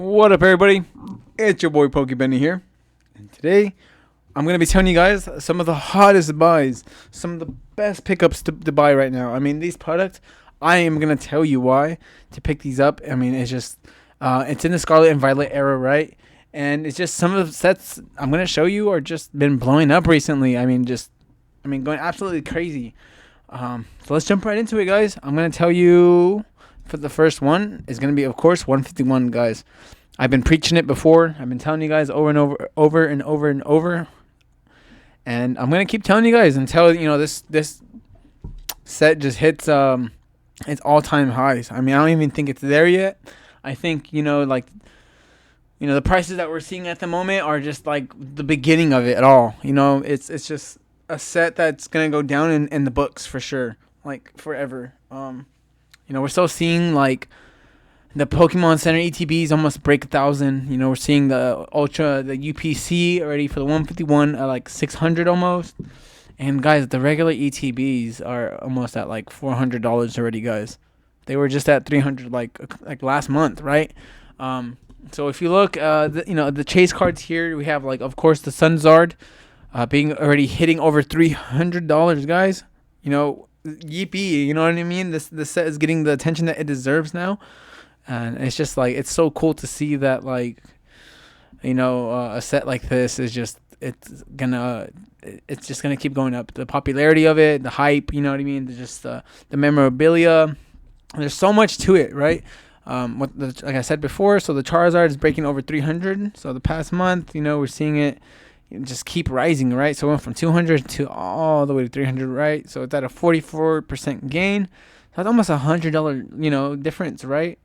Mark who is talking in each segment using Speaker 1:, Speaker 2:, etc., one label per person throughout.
Speaker 1: What up, everybody? It's your boy Pokebenny here, and today I'm gonna be telling you guys some of the hottest buys, some of the best pickups to buy right now. I mean, these products, I am gonna tell you why to pick these up. I mean, it's just, it's in the Scarlet and Violet era, right? And it's just some of the sets I'm gonna show you are just been blowing up recently. Going absolutely crazy. So let's jump right into it, guys. I'm gonna tell you. For the first one is going to be, of course, 151, guys. I've been preaching it before. I've been telling you guys over and over. And I'm going to keep telling you guys until, this set just hits its all-time highs. I mean, I don't even think it's there yet. I think, the prices that we're seeing at the moment are just like the beginning of it at all. It's just a set that's going to go down in the books for sure, like forever. We're still seeing like the Pokemon Center ETBs almost break 1,000. We're seeing the UPC already for the 151 at like 600 almost. And guys, the regular ETBs are almost at like $400 already, guys. They were just at 300 like last month, right? So if you look, the chase cards here, we have like, of course, the Sunzard being already hitting over $300, guys. Yippee, you know what I mean? This set is getting the attention that it deserves now, and it's just like it's so cool to see that a set like this is just it's just gonna keep going up. The popularity of it, the hype, you know what I mean? The memorabilia. There's so much to it, right? Like I said before, so the Charizard is breaking over 300. So the past month, we're seeing it just keep rising, right? So it went from 200 to all the way to 300, right? So it's at a 44% gain. That's almost $100, difference, right?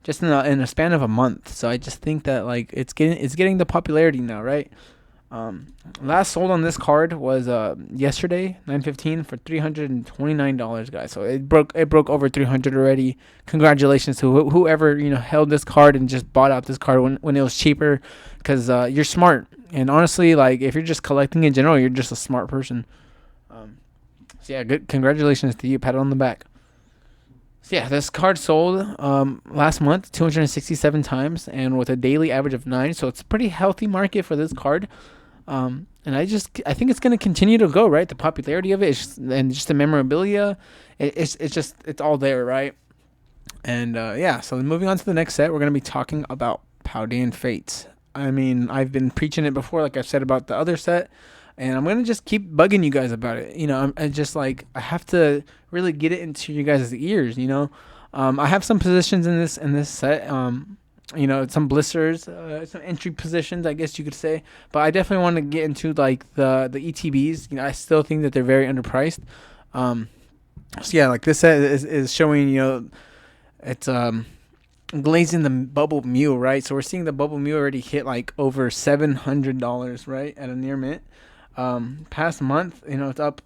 Speaker 1: Just in a span of a month. So I just think that it's getting the popularity now, right? Last sold on this card was yesterday, 9/15 for $329, guys. So it broke over 300 already. Congratulations to whoever held this card and just bought out this card when it was cheaper, because you're smart. And honestly, if you're just collecting in general, you're just a smart person. So yeah, good. Congratulations to you. Pat on the back. So yeah, this card sold last month 267 times, and with a daily average of 9. So it's a pretty healthy market for this card. And I think it's going to continue to go, right? The popularity of it and just the memorabilia, it's all there, right? And so moving on to the next set, we're going to be talking about Paldean Fates. I mean, I've been preaching it before, like I've said about the other set, and I'm going to just keep bugging you guys about it. I'm just I have to really get it into you guys' ears, I have some positions in this set, some blisters, some entry positions, I guess you could say, but I definitely want to get into the ETBs. I still think that they're very underpriced. So yeah, this set is showing, it's glazing the bubble Mew, right? So we're seeing the bubble Mew already hit over $700, right, at a near mint. Past month, it's up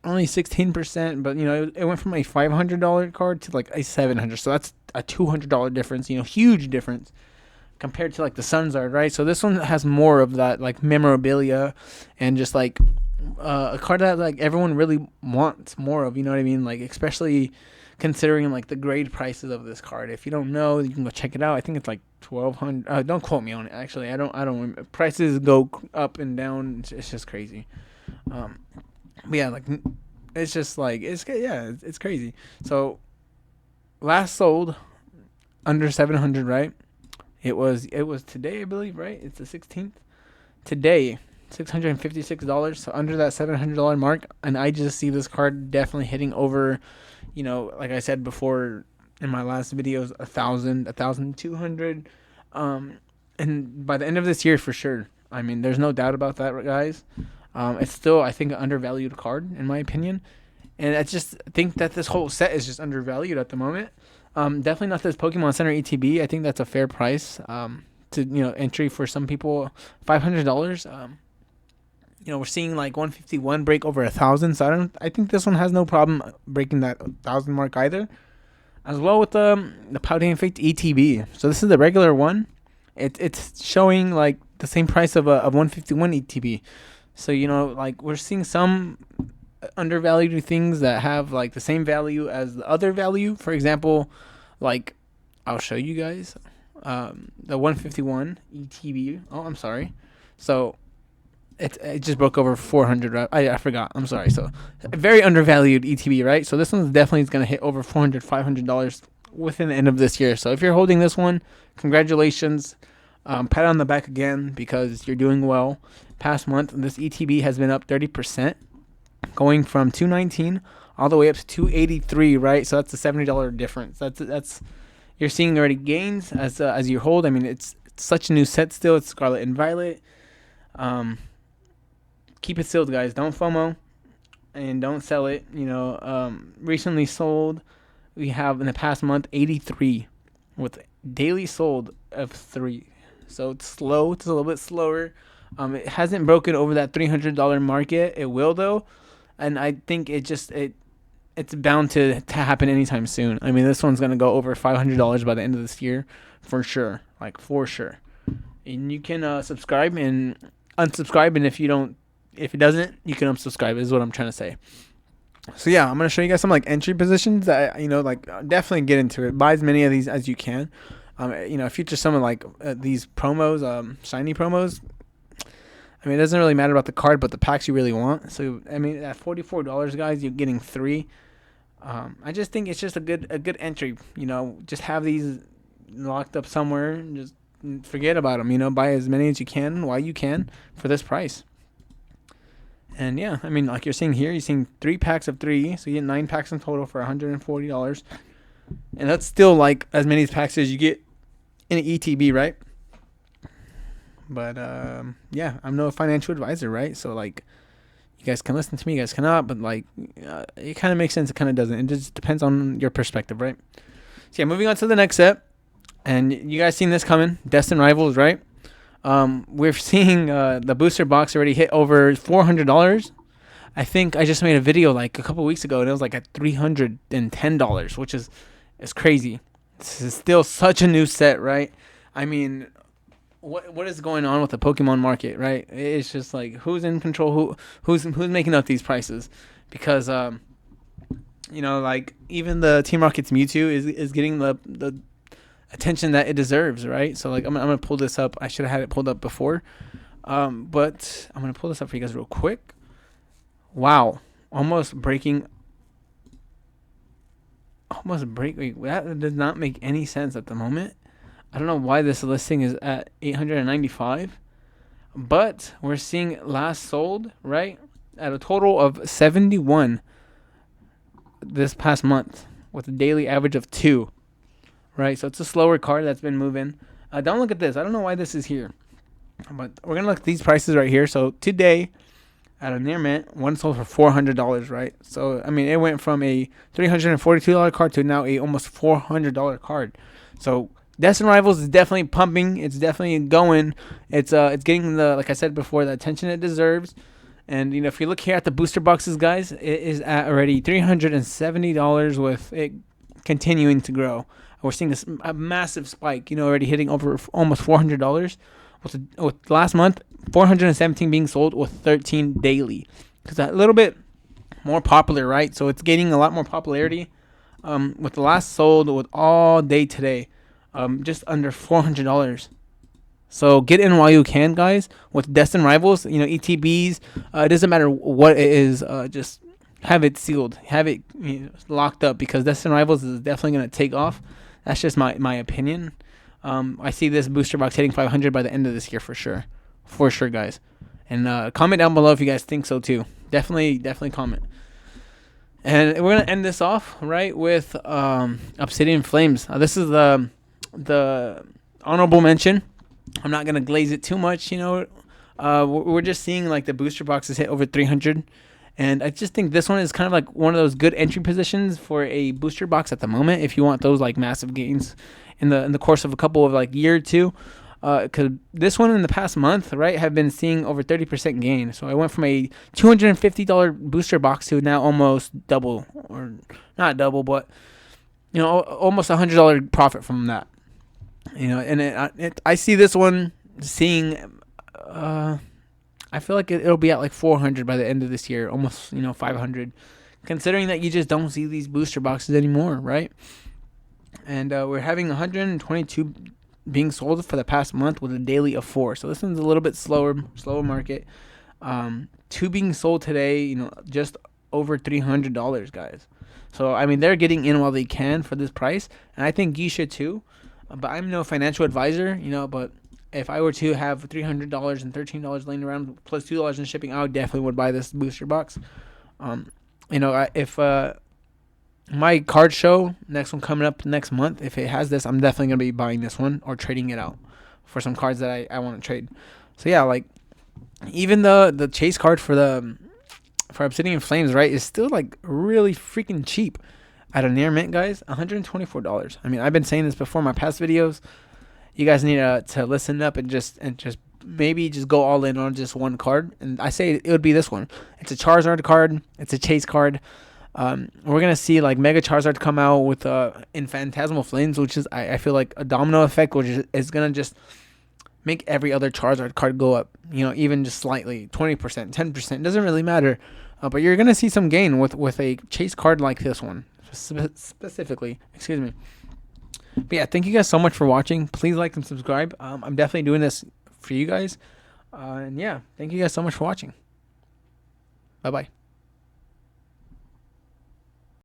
Speaker 1: only 16%, but it went from a $500 card to a $700. So that's a $200 difference. Huge difference compared to the Sunzard, right? So this one has more of that memorabilia and just a card that everyone really wants more of. You know what I mean? Especially considering the grade prices of this card. If you don't know, you can go check it out. I think it's $1,200. Don't quote me on it. Actually, I don't remember. Prices go up and down. It's just crazy. But yeah, it's just it's crazy. So last sold under 700, right? It was today, I believe, right? It's the 16th. Today, $656, so under that $700 mark, and I just see this card definitely hitting over, like I said before in my last videos, 1,000, 1,200, and by the end of this year for sure. I mean, there's no doubt about that, guys. It's still, I think, an undervalued card in my opinion, and I just think that this whole set is just undervalued at the moment. Definitely not this Pokemon Center ETB. I think that's a fair price. To entry for some people, $500. We're seeing 151 break over 1,000. So I think this one has no problem breaking that 1,000 mark either. As well with the Paldean Fates ETB. So this is the regular one. It's showing the same price of a 151 ETB. So we're seeing some undervalued things that have like the same value as the other value. For example, like I'll show you guys. the 151 ETB. Oh, I'm sorry. So it just broke over 400. Right? I forgot. I'm sorry. So very undervalued ETB, right? So this one's definitely going to hit over $400, $500 within the end of this year. So if you're holding this one, congratulations. Pat on the back again because you're doing well. Past month, this ETB has been up 30%, going from 219 all the way up to 283, right? So that's a $70 difference. That's you're seeing already gains as you hold. I mean, it's such a new set still. It's Scarlet and Violet. Keep it sealed, guys. Don't FOMO and don't sell it. Recently sold. We have in the past month 83 with daily sold of 3. So it's slow. It's a little bit slower. It hasn't broken over that $300 mark yet. It will though, and I think it's bound to happen anytime soon. I mean, this one's gonna go over $500 by the end of this year, for sure. Like for sure. And you can subscribe and unsubscribe, and if it doesn't, you can unsubscribe. Is what I'm trying to say. So yeah, I'm gonna show you guys some like entry positions that definitely get into it. Buy as many of these as you can. Feature some of like these promos, shiny promos. I mean, it doesn't really matter about the card, but the packs you really want. So I mean, at $44, guys, you're getting 3. I just think it's just a good entry. Just have these locked up somewhere. And just forget about them. Buy as many as you can while you can for this price. And yeah, I mean, like you're seeing here, you're seeing 3 packs of 3, so you get 9 packs in total for $140, and that's still like as many packs as you get in an ETB, right? But yeah, I'm no financial advisor, right? So like, you guys can listen to me, you guys cannot, but like, it kind of makes sense, it kind of doesn't. It just depends on your perspective, right? So yeah, moving on to the next set, and you guys seen this coming, Destined Rivals, right? We're seeing the booster box already hit over $400. I think I just made a video like a couple weeks ago, and it was like at $310, which is crazy. This is still such a new set, right? I mean, what is going on with the Pokemon market, right? It's just like, who's in control, who's making up these prices, because like even the Team Rocket's Mewtwo is getting the attention that it deserves, right? So like I'm gonna pull this up. I should have had it pulled up before, but I'm gonna pull this up for you guys real quick. Wow, almost breaking. Wait, that does not make any sense at the moment. I don't know why this listing is at 895, but we're seeing last sold right at a total of 71 this past month with a daily average of 2. Right, so it's a slower card that's been moving. Don't look at this. I don't know why this is here, but we're gonna look at these prices right here. So today, at a near mint, one sold for $400. Right, so I mean, it went from a $342 card to now a almost $400 card. So Destined Rivals is definitely pumping. It's definitely going. It's getting like I said before, the attention it deserves. And if you look here at the booster boxes, guys, it is at already $370 with it continuing to grow. We're seeing a massive spike, already hitting over almost $400 with last month 417 being sold with 13 daily. Because a little bit more popular, right? So it's gaining a lot more popularity. With the last sold with all day today, just under $400. So get in while you can, guys. With Destined Rivals, ETBs, it doesn't matter what it is, just have it sealed, have it locked up, because Destined Rivals is definitely going to take off. That's just my opinion. I see this booster box hitting 500 by the end of this year for sure, guys. And comment down below if you guys think so too. Definitely comment. And we're gonna end this off right with Obsidian Flames. This is the honorable mention. I'm not gonna glaze it too much. We're just seeing like the booster boxes hit over 300. And I just think this one is kind of like one of those good entry positions for a booster box at the moment, if you want those like massive gains in the course of a couple of like year or two. Because this one in the past month, right, have been seeing over 30% gain. So I went from a $250 booster box to now almost double, or not double, but almost $100 profit from that. And I see this one seeing. I feel like it'll be at like 400 by the end of this year, almost 500, considering that you just don't see these booster boxes anymore, right? And we're having 122 being sold for the past month with a daily of 4. So this one's a little bit slower market. 2 being sold today, just over $300, guys. So I mean, they're getting in while they can for this price, and I think you should too. But I'm no financial advisor, but if I were to have $300 and $13 laying around plus $2 in shipping, I would definitely would buy this booster box. If my card show, next one coming up next month, if it has this, I'm definitely gonna be buying this one or trading it out for some cards that I want to trade. So yeah, like even the chase card for Obsidian Flames, right, is still like really freaking cheap at a near mint, guys. $124. I mean, I've been saying this before in my past videos. You guys need to listen up and just maybe just go all in on just one card. And I say it would be this one. It's a Charizard card. It's a chase card. We're gonna see like Mega Charizard come out with in Phantasmal Flames, which is I feel like a domino effect, which is gonna just make every other Charizard card go up. Even just slightly, 20%, 10%, doesn't really matter. But you're gonna see some gain with a chase card like this one specifically. Excuse me. But yeah, thank you guys so much for watching. Please like and subscribe. I'm definitely doing this for you guys. And yeah, thank you guys so much for watching. Bye bye.